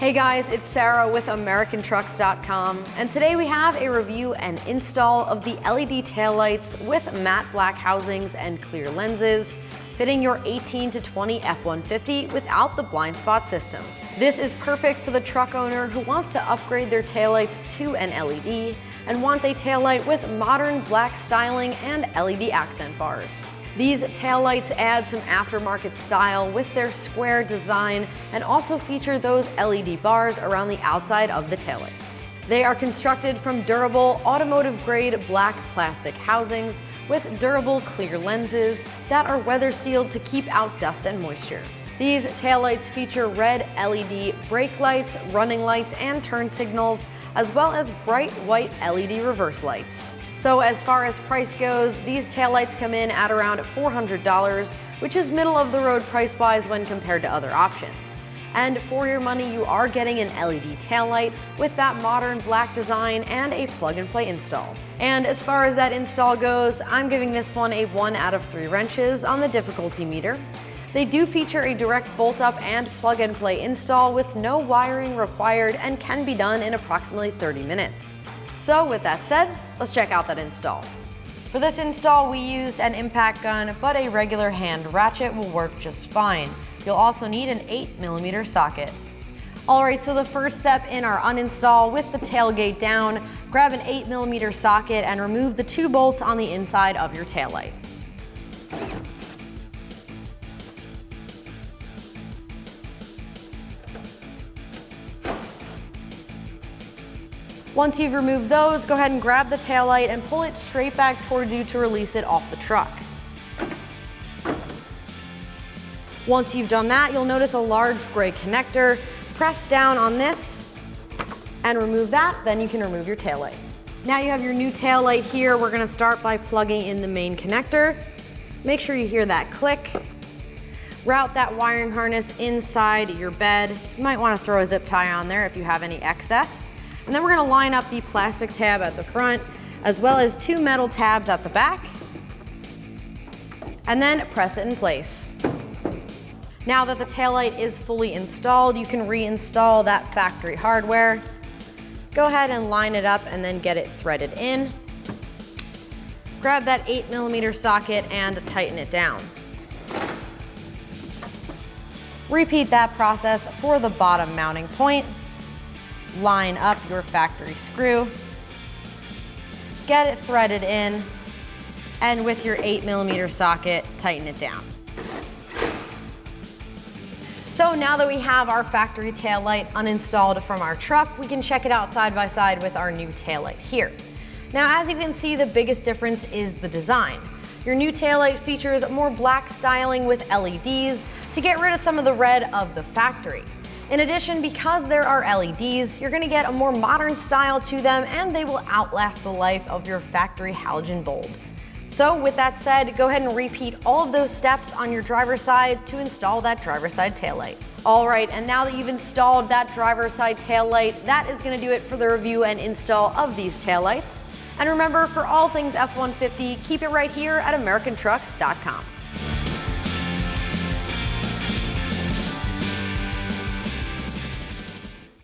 Hey guys, it's Sarah with AmericanTrucks.com, and today we have a review and install of the LED taillights with matte black housings and clear lenses, fitting your 18 to 20 F-150 without the blind spot system. This is perfect for the truck owner who wants to upgrade their taillights to an LED and wants a taillight with modern black styling and LED accent bars. These taillights add some aftermarket style with their square design and also feature those LED bars around the outside of the taillights. They are constructed from durable, automotive-grade black plastic housings with durable clear lenses that are weather sealed to keep out dust and moisture. These taillights feature red LED brake lights, running lights, and turn signals, as well as bright white LED reverse lights. So as far as price goes, these taillights come in at around $400, which is middle of the road price-wise when compared to other options. And for your money, you are getting an LED taillight with that modern black design and a plug-and-play install. And as far as that install goes, I'm giving this one a 1 out of 3 wrenches on the difficulty meter. They do feature a direct bolt-up and plug-and-play install with no wiring required and can be done in approximately 30 minutes. So with that said, let's check out that install. For this install, we used an impact gun, but a regular hand ratchet will work just fine. You'll also need an 8mm socket. Alright, so the first step in our uninstall, with the tailgate down, grab an 8mm socket and remove the 2 bolts on the inside of your taillight. Once you've removed those, go ahead and grab the taillight and pull it straight back towards you to release it off the truck. Once you've done that, you'll notice a large gray connector. Press down on this and remove that, then you can remove your taillight. Now you have your new taillight here. We're gonna start by plugging in the main connector. Make sure you hear that click. Route that wiring harness inside your bed. You might wanna throw a zip tie on there if you have any excess. And then we're gonna line up the plastic tab at the front, as well as 2 metal tabs at the back, and then press it in place. Now that the taillight is fully installed, you can reinstall that factory hardware. Go ahead and line it up and then get it threaded in. Grab that 8mm socket and tighten it down. Repeat that process for the bottom mounting point. Line up your factory screw, get it threaded in, and with your 8mm socket, tighten it down. So now that we have our factory taillight uninstalled from our truck, we can check it out side by side with our new taillight here. Now, as you can see, the biggest difference is the design. Your new taillight features more black styling with LEDs to get rid of some of the red of the factory. In addition, because there are LEDs, you're gonna get a more modern style to them, and they will outlast the life of your factory halogen bulbs. So with that said, go ahead and repeat all of those steps on your driver's side to install that driver's side taillight. All right, and now that you've installed that driver's side taillight, that is gonna do it for the review and install of these taillights. And remember, for all things F-150, keep it right here at AmericanTrucks.com.